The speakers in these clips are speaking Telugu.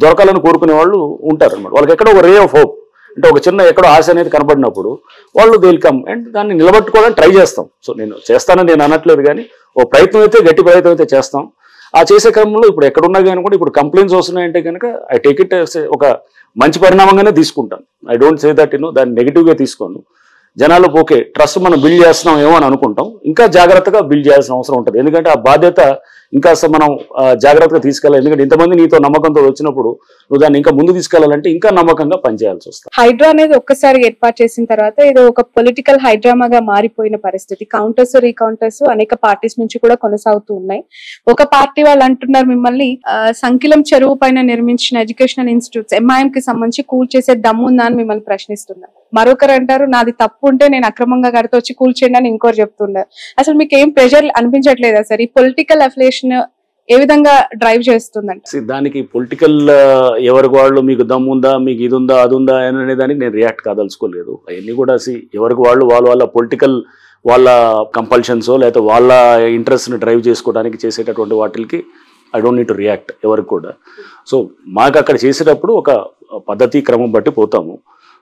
దొరకాలని కోరుకునే వాళ్ళు ఉంటారు అనమాట. వాళ్ళకి ఎక్కడో ఒక రే ఆఫ్ హోప్ అంటే ఒక చిన్న ఎక్కడో ఆశ అనేది కనబడినప్పుడు వాళ్ళు వెల్కమ్ అండ్ దాన్ని నిలబెట్టుకోవడానికి ట్రై చేస్తాం. సో నేను చేస్తానని నేను అనట్లేదు, కానీ ఓ ప్రయత్నం అయితే గట్టి ప్రయత్నం అయితే చేస్తాం. ఆ చేసే క్రమంలో ఇప్పుడు ఎక్కడున్నా కానీ కూడా ఇప్పుడు కంప్లైంట్స్ వస్తున్నాయంటే కనుక ఐ టేక్ ఇట్ ఒక మంచి పరిణామంగానే తీసుకుంటాను. ఐ డోంట్ సే దట్ దాన్ని నెగిటివ్గా తీసుకోను. జనాలు ఓకే ట్రస్ట్ మనం బిల్డ్ చేస్తున్నాం ఏమో అని అనుకుంటాం, ఇంకా జాగ్రత్తగా బిల్డ్ చేయాల్సిన అవసరం ఉంటుంది. ఎందుకంటే ఆ బాధ్యత ఇంకా మనం జాగ్రత్తగా తీసుకెళ్ళాలి. ఎందుకంటే ఇంతమంది నీతో నమ్మకంతో వచ్చినప్పుడు నువ్వు దాన్ని ఇంకా ముందు తీసుకెళ్లాలంటే ఇంకా నమ్మకంగా పనిచేయాల్సి వస్తుంది. హైడ్రా అనేది ఒక్కసారి ఏర్పాటు చేసిన తర్వాత ఇది ఒక పొలిటికల్ హైడ్రామాగా మారిపోయిన పరిస్థితి. కౌంటర్స్ రీకౌంటర్స్ అనేక పార్టీస్ నుంచి కూడా కొనసాగుతూ ఉన్నాయి. ఒక పార్టీ వాళ్ళు అంటున్నారు మిమ్మల్ని సంకిలం చెరువు పైన నిర్మించిన ఎడ్యుకేషనల్ ఇన్స్టిట్యూట్స్ ఎంఐఎం కి సంబంధించి కూల్ చేసే దమ్ముందా అని మిమ్మల్ని ప్రశ్నిస్తున్నారు. మరొకరు అంటారు నాది తప్పు ఉంటే నేను అక్రమంగా కడితే వచ్చి కూల్ చేయండి అని ఇంకోరు చెప్తున్నారు. అసలు మీకు ఏం ప్రెషర్ అనిపించట్లేదా సార్? ఈ పొలిటికల్ అఫిలియేషన్ ఏ విధంగా డ్రైవ్ చేస్తుందంటే దానికి పొలిటికల్ ఎవరికి వాళ్ళు మీకు దమ్ముందా మీకు ఇది ఉందా అది ఉందా అనే దానికి నేను రియాక్ట్ కాదలుచుకోలేదు. అవన్నీ కూడా ఎవరికి వాళ్ళు వాళ్ళ పొలిటికల్ వాళ్ళ కంపల్షన్సో లేకపోతే వాళ్ళ ఇంట్రెస్ట్ని డ్రైవ్ చేసుకోవడానికి చేసేటటువంటి వాటికి I don't need to react ఎవరికి కూడా. సో మాకు అక్కడ చేసేటప్పుడు ఒక పద్ధతి క్రమం బట్టి పోతాము.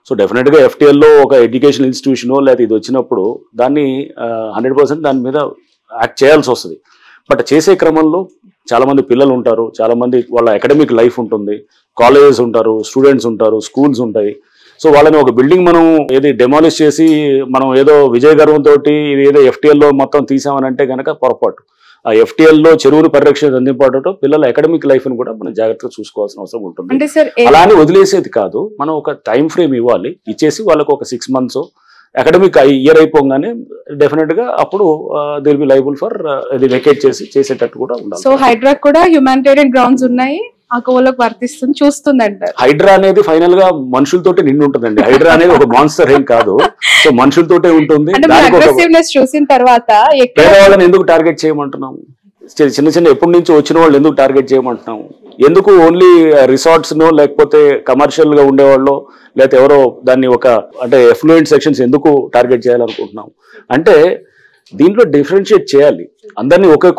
సో డెఫినెట్గా ఎఫ్టీఎల్లో ఒక ఎడ్యుకేషన్ ఇన్స్టిట్యూషనో లేకపోతే ఇది వచ్చినప్పుడు దాన్ని 100% దాని మీద యాక్ట్ చేయాల్సి వస్తుంది. బట్ చేసే క్రమంలో చాలామంది పిల్లలు ఉంటారు, చాలామంది వాళ్ళ అకాడమిక్ లైఫ్ ఉంటుంది, కాలేజెస్ ఉంటారు, స్టూడెంట్స్ ఉంటారు, స్కూల్స్ ఉంటాయి. సో వాళ్ళని ఒక బిల్డింగ్ మనం ఏది డెమాలిష్ చేసి మనం ఏదో విజయ గర్వంతో ఇది ఏదో ఎఫ్టీఎల్లో మొత్తం తీసామని అంటే కనుక పొరపాటు. ఆ ఎఫ్టీఎల్లో చెరువుని పరిరక్షణ అందింపడటం పిల్లల అకాడమిక్ లైఫ్ ని కూడా మనం జాగ్రత్తగా చూసుకోవాల్సిన అవసరం ఉంటుంది. అలా అని వదిలేసేది కాదు, మనం ఒక టైం ఫ్రేమ్ ఇవ్వాలి, ఇచ్చేసి వాళ్ళకు ఒక 6 months అకాడమిక్ ఇయర్ అయిపోగానే డెఫినెట్ గా అప్పుడు they will be liable for ఇది వెకేట్ చేసేటట్టు కూడా ఉండాలి. సో హైడ్రా కూడా హ్యూమానిటేరియన్ గ్రౌండ్స్ ఉన్నాయి, ఆ కోవలకు వర్తిస్తుంది చూస్తుంది అంటారు. హైడ్రా అనేది ఫైనల్ గా మనుషులతోటే నిండి ఉంటుందండి. హైడ్రా అనేది ఒక మాన్స్టర్ ఏం కాదు, సో మనుషులతోటే ఉంటుంది. చూసిన తర్వాత పేదవాళ్ళని ఎందుకు టార్గెట్ చేయమంటున్నాము? చిన్న చిన్న ఎప్పటి నుంచి వచ్చిన వాళ్ళు ఎందుకు టార్గెట్ చేయమంటున్నాము? ఎందుకు ఓన్లీ రిసార్ట్స్ నో లేకపోతే కమర్షియల్ గా ఉండేవాళ్ళు లేకపోతే ఎవరో దాన్ని ఒక అంటే ఎఫ్లూయెంట్ సెక్షన్స్ ఎందుకు టార్గెట్ చేయాలనుకుంటున్నాం అంటే దీంట్లో డిఫరెన్షియేట్ చేయాలి. అందరినీ ఒకే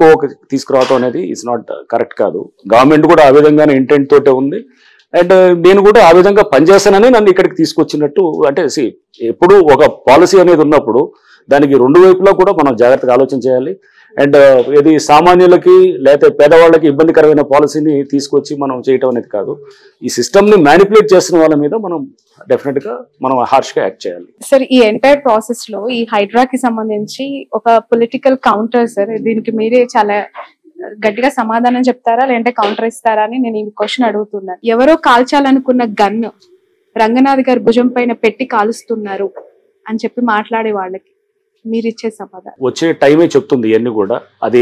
తీసుకురావటం అనేది ఇట్స్ నాట్ కరెక్ట్ కాదు. గవర్నమెంట్ కూడా ఆ విధంగానే ఇంటెంట్ తోటే ఉంది అండ్ నేను కూడా ఆ విధంగా పనిచేస్తానని నన్ను ఇక్కడికి తీసుకొచ్చినట్టు. అంటే ఎప్పుడు ఒక పాలసీ అనేది ఉన్నప్పుడు దానికి 2 వైపులా కూడా మనం జాగ్రత్తగా ఆలోచన చేయాలి. అండ్ ఇది సామాన్యులకి లేకపోతే పేదవాళ్ళకి ఇబ్బందికరమైన పాలసీని తీసుకొచ్చి మనం చేయటం అనేది కాదు. ఈ సిస్టమ్ని మ్యానిపులేట్ చేస్తున్న వాళ్ళ మీద మనం డెఫినెట్ గా మనం హార్ష్గా యాక్ట్ చేయాలి. సార్ ఈ ఎంటైర్ ప్రాసెస్ లో ఈ హైడ్రాకి సంబంధించి ఒక పొలిటికల్ కౌంటర్ సార్, దీనికి మీరే చాలా గట్టిగా సమాధానం చెప్తారా లేదంటే కౌంటర్ ఇస్తారా అని నేను ఈ క్వశ్చన్ అడుగుతున్నాను. ఎవరో కాల్చాలనుకున్న గన్ రంగనాథ్ గారి భుజం పైన పెట్టి కాలుస్తున్నారు అని చెప్పి మాట్లాడే వాళ్ళకి మీరు ఇచ్చే సమాధానం? వచ్చే టైమే చెప్తుంది ఇవన్నీ కూడా. అది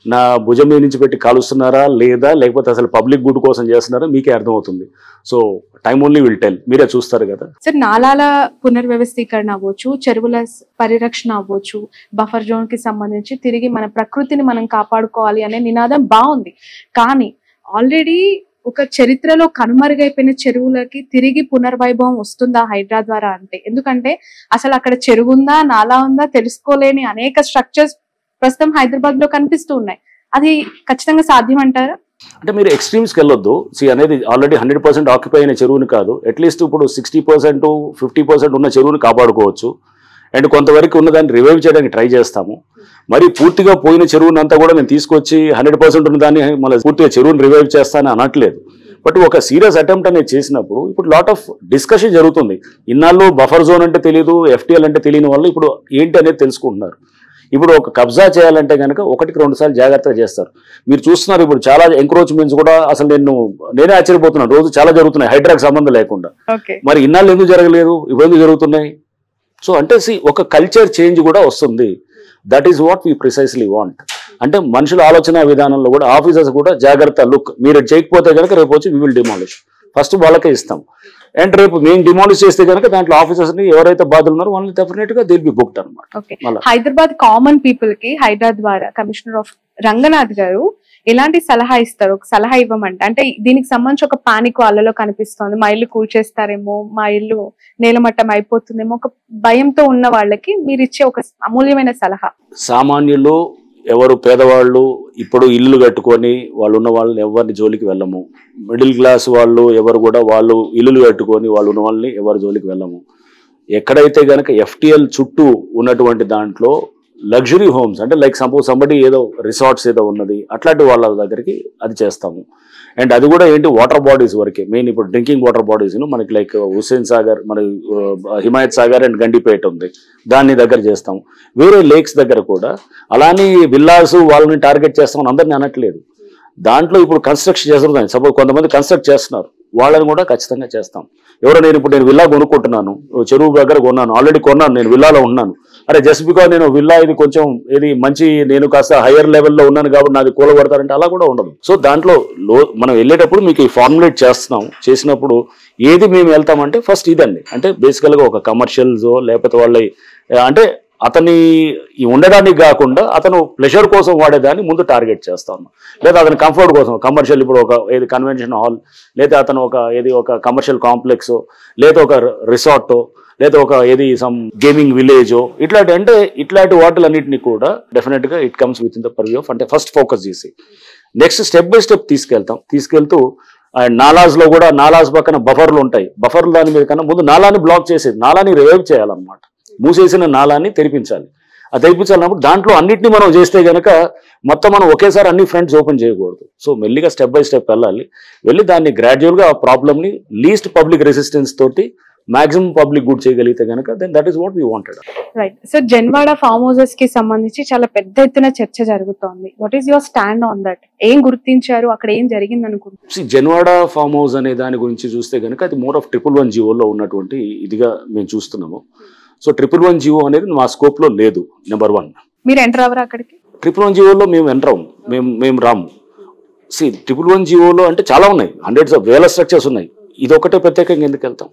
నా భుజం మీద నుంచి పెట్టి కాలుస్తున్నారా లేదా లేకపోతే అసలు పబ్లిక్ గుడ్ కోసం చేస్తున్నారా మీకే అర్థమవుతుంది. So time only will tell, మీరే చూస్తారు కదా. సార్ నాలాల పునర్వ్యవస్థీకరణ అవ్వచ్చు, చెరువుల పరిరక్షణ అవ్వచ్చు, బఫర్ జోన్ కి సంబంధించి తిరిగి మన ప్రకృతిని మనం కాపాడుకోవాలి అనే నినాదం బాగుంది. కానీ ఆల్రెడీ ఒక చరిత్రలో కనుమరుగైపోయిన చెరువులకి తిరిగి పునర్వైభవం వస్తుందా హైడ్రా ద్వారా అంటే? ఎందుకంటే అసలు అక్కడ చెరువు ఉందా నాలా ఉందా తెలుసుకోలేని అనేక స్ట్రక్చర్స్ ప్రస్తుతం హైదరాబాద్ లో కనిపిస్తూ ఉన్నాయి. అది ఖచ్చితంగా సాధ్యం అంటారా? అంటే మీరు ఎక్స్ట్రీమ్స్కి వెళ్ళొద్దు. అనేది ఆల్రెడీ 100% ఆక్యుపై అయిన చెరువుని కాదు, అట్లీస్ట్ ఇప్పుడు 60% 50% ఉన్న చెరువుని కాపాడుకోవచ్చు. అండ్ కొంతవరకు ఉన్నదాన్ని రివైవ్ చేయడానికి ట్రై చేస్తాము. మరి పూర్తిగా పోయిన చెరువునంతా కూడా నేను తీసుకొచ్చి 100% ఉన్నదాన్ని మళ్ళీ పూర్తిగా చెరువుని రివైవ్ చేస్తానని అనట్లేదు. బట్ ఒక సీరియస్ అటెంప్ట్ అనేది చేసినప్పుడు ఇప్పుడు లాట్ ఆఫ్ డిస్కషన్ జరుగుతుంది. ఇన్నాళ్ళు బఫర్ జోన్ అంటే తెలియదు, ఎఫ్టీఎల్ అంటే తెలియని వాళ్ళు ఇప్పుడు ఏంటి అనేది తెలుసుకుంటున్నారు. ఇప్పుడు ఒక కబ్జా చేయాలంటే కనుక 1-2 సార్లు జాగ్రత్తగా చేస్తారు. మీరు చూస్తున్నారు ఇప్పుడు చాలా ఎంక్రోచ్మెంట్స్ కూడా అసలు నేనే ఆశ్చర్యపోతున్నాను. రోజు చాలా జరుగుతున్నాయి హైడ్రాకి సంబంధం లేకుండా. మరి ఇన్నాళ్ళు ఎందుకు జరగలేదు, ఇవన్నీ జరుగుతున్నాయి. సో అంటే ఒక కల్చర్ చేంజ్ కూడా వస్తుంది. That is what we precisely want. అంటే మనుషుల ఆలోచన విధానంలో కూడా ఆఫీసర్స్ కూడా జాగ్రత్త లుక్, మీరు చేయకపోతే కనుక రేపు వచ్చి వీ విల్ డిమాలిష్, ఫస్ట్ వాళ్ళకే ఇస్తాం. అండ్ రేపు మేము డిమాలిష్ చేస్తే కనుక దాంట్లో ఆఫీసర్స్ ని ఎవరైతే బాధలు ఉన్నారో వాళ్ళని డెఫినెట్ గా దిల్ బి బుక్డ్ అనమాట. హైదరాబాద్ కామన్ పీపుల్ కి హైడ్రా ద్వారా కమిషనర్ ఆఫ్ రంగనాథ్ గారు ఎలాంటి సలహా ఇస్తారు? ఒక సలహా ఇవ్వమంటే అంటే దీనికి సంబంధించి ఒక పానిక్ వాళ్ళలో కనిపిస్తోంది, మా ఇల్లు కూల్చేస్తారేమో, మా ఇల్లు నేలమట్టం అయిపోతుందేమో, ఒక భయంతో ఉన్న వాళ్ళకి మీరు ఇచ్చే ఒక అమూల్యమైన సలహా. సామాన్యులు ఎవరు పేదవాళ్ళు ఇప్పుడు ఇల్లు కట్టుకొని వాళ్ళు ఉన్న వాళ్ళని ఎవరిని జోలికి వెళ్ళము. మిడిల్ క్లాస్ వాళ్ళు ఎవరు కూడా వాళ్ళు ఇల్లులు కట్టుకొని వాళ్ళు ఉన్న వాళ్ళని ఎవరి జోలికి వెళ్ళము. ఎక్కడైతే కనుక FTL చుట్టూ ఉన్నటువంటి దాంట్లో లగ్జరీ హోమ్స్ అంటే లైక్ సపోజ్ సంబడి ఏదో రిసార్ట్స్ ఏదో ఉన్నది అట్లాంటి వాళ్ళ దగ్గరికి అది చేస్తాము. అండ్ అది కూడా ఏంటి వాటర్ బాడీస్ వరకే మెయిన్. ఇప్పుడు డ్రింకింగ్ వాటర్ బాడీస్ మనకి లైక్ హుస్సేన్ సాగర్, మన హిమాయత్ సాగర్ అండ్ గండిపేట ఉంది, దాన్ని దగ్గర చేస్తాము. వేరే లేక్స్ దగ్గర కూడా అలానే విల్లాస్ వాళ్ళని టార్గెట్ చేస్తామని అందరినీ అనట్లేదు. దాంట్లో ఇప్పుడు కన్స్ట్రక్షన్ చేస్తున్నారు. సపోజ్ కొంతమంది కన్స్ట్రక్ట్ చేస్తున్నారు, వాళ్ళని కూడా ఖచ్చితంగా చేస్తాం. ఎవరో నేను విల్లా కొనుక్కుంటున్నాను, చెరువు దగ్గర కొన్నాను, ఆల్రెడీ కొన్నాను, నేను విల్లాలో ఉన్నాను, అరే జస్ట్ బికాజ్ నేను విల్లా ఇది కొంచెం ఇది మంచి నేను కాస్త హైయర్ లెవెల్లో ఉన్నాను కాబట్టి నాది కూలగొడతారంటే అలా కూడా ఉండదు. సో దాంట్లో మనం వెళ్ళేటప్పుడు మీకు ఈ ఫార్ములేట్ చేస్తున్నాం. చేసినప్పుడు ఏది మేము వెళ్తామంటే ఫస్ట్ ఇదండి, అంటే బేసికల్గా ఒక కమర్షియల్స్ లేకపోతే వాళ్ళ అంటే అతని ఉండడానికి కాకుండా అతను ప్లెజర్ కోసం వాడేదాన్ని ముందు టార్గెట్ చేస్తాను, లేదా అతని కంఫర్ట్ కోసం కమర్షియల్ ఇప్పుడు ఒక ఏది కన్వెన్షన్ హాల్, లేదా అతను ఒక కమర్షియల్ కాంప్లెక్స్, లేదా ఒక రిసార్ట్, లేదా ఒక సమ్ గేమింగ్ విలేజో ఇట్లాంటి వాటిలన్నింటినీ కూడా డెఫినెట్గా it comes with in the purview of అంటే ఫస్ట్ ఫోకస్ చేసి నెక్స్ట్ స్టెప్ బై స్టెప్ తీసుకెళ్తూ అండ్ నాలాస్లో కూడా నాలాస్ పక్కన బఫర్లు ఉంటాయి. బఫర్లు దాని మీద కన్నా ముందు నాలాని బ్లాక్ చేసేది, నాలాని రివైవ్ చేయాలన్నమాట. మూసేసిన నాలాన్ని తెరిపించాలి. అది తెరిపించాలన్నప్పుడు దాంట్లో అన్నింటినీ మనం చేస్తే కనుక మొత్తం మనం ఒకేసారి అన్ని ఫ్రంట్స్ ఓపెన్ చేయకూడదు. సో మెల్లిగా స్టెప్ బై స్టెప్ వెళ్ళి దాన్ని గ్రాడ్యువల్గా ఆ ప్రాబ్లమ్ని లీస్ట్ పబ్లిక్ రెసిస్టెన్స్ తోటి మాక్సిమం పబ్లిక్ గుడ్ చేయగలిగితే కనుక then that is what we wanted. Right. So Janwada farm houses కి సంబంధించి చాలా పెద్ద ఎత్తున చర్చ జరుగుతోంది. What is your stand on that? ఏం గుర్తించారు, అక్కడ ఏం జరిగింది అనుకుంటున్నారు? జన్వాడ ఫార్మ్ హౌస్ అనే దాని గురించి చూస్తే కనుక అది మోర్ ఆఫ్ 111 జీవోలో ఉన్నటువంటి ఇదిగా మేము చూస్తున్నాము. సో 111 జీవో అనేది మా స్కోప్లో లేదు. నెంబర్ 1, మీరు ఎంటర్ అవ్వరా అక్కడికి? 111 జీవోలో మేము ఎంటర్ అవ్వము, మేము రాము. 111 జీవోలో అంటే చాలా ఉన్నాయి, హండ్రెడ్స్ ఆఫ్ వేల స్ట్రక్చర్స్ ఉన్నాయి. ఇది ఒకటే ప్రత్యేకంగా ఎందుకు వెళ్తాం?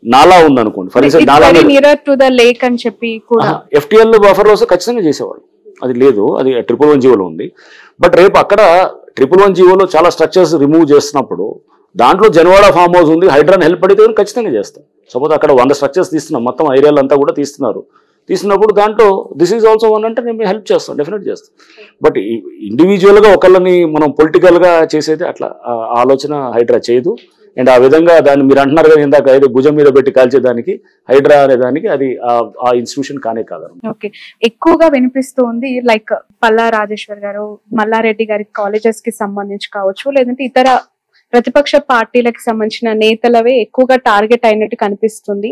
నాలా ఉందనుకోండి ఫర్ ఎగ్జాంపుల్, నాలా లేక్ అని చెప్పి కూడా FTL బఫర్ హౌస్ ఖచ్చితంగా చేసేవాళ్ళు. అది లేదు, అది 111 జీవోలో ఉంది. బట్ రేపు అక్కడ 111 జీవోలో చాలా స్ట్రక్చర్స్ రిమూవ్ చేస్తున్నప్పుడు దాంట్లో జన్వాడ ఫార్మ్ హౌస్ ఉంది, హైడ్రాన్ హెల్ప్ అడిగితే ఖచ్చితంగా చేస్తాం. సపోజ్ అక్కడ 100 స్ట్రక్చర్స్ తీస్తున్నాం, మొత్తం ఏరియాలు అంతా కూడా తీస్తున్నప్పుడు దాంట్లో దిస్ ఈజ్ ఆల్సో వన్ అంటే నేను హెల్ప్ చేస్తాం, డెఫినెట్ చేస్తాం. బట్ ఇండివిజువల్గా ఒకళ్ళని మనం పొలిటికల్గా చేసేది అట్లా ఆలోచన హైడ్రా చేయదు. అండ్ ఆ విధంగా దాన్ని మీరు అంటున్నారు కదా ఇందాక ఏదో భుజం మీద పెట్టి కాల్చేదానికి హైడ్రా అనే దానికి అది ఆ ఇన్స్టిట్యూషన్ కానే కాదు. ఓకే, ఎక్కువగా వినిపిస్తుంది లైక్ పల్లా రాజేశ్వర్ గారు, మల్లారెడ్డి గారి కాలేజెస్ కి సంబంధించి కావచ్చు, లేదంటే ఇతర ప్రతిపక్ష పార్టీలకు సంబంధించిన నేతలవే ఎక్కువగా టార్గెట్ అయినట్టు కనిపిస్తుంది.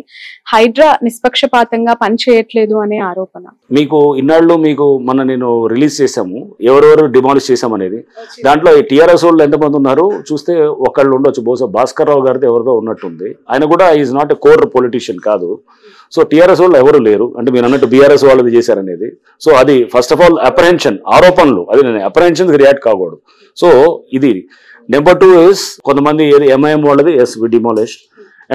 హైడ్రా నిష్పక్షపాతంగా పనిచేయట్లేదు అనే ఆరోపణ. మీకు ఇన్నాళ్ళు మొన్న నేను రిలీజ్ చేశాము ఎవరెవరు డిమాలిష్ చేశామనేది. దాంట్లో TRS వాళ్ళు ఎంతమంది ఉన్నారు చూస్తే ఒకళ్ళు ఉండొచ్చు, బహుశా భాస్కర్ రావు గారితో ఎవరిదో ఉన్నట్టుంది. ఆయన కూడా is not a core politician కాదు. సో TRS వాళ్ళు ఎవరు లేరు అంటే మీరు అన్నట్టు BRS వాళ్ళది చేశారనేది. సో అది ఫస్ట్ ఆఫ్ ఆల్ అప్రహెన్షన్, ఆరోపణలు, అది నేను అప్రహెన్షన్కి రియాక్ట్ కాకూడదు. సో ఇది నెంబర్ 2 ఇస్ కొంతమంది MIM వాళ్ళది వి డిమాలిష్.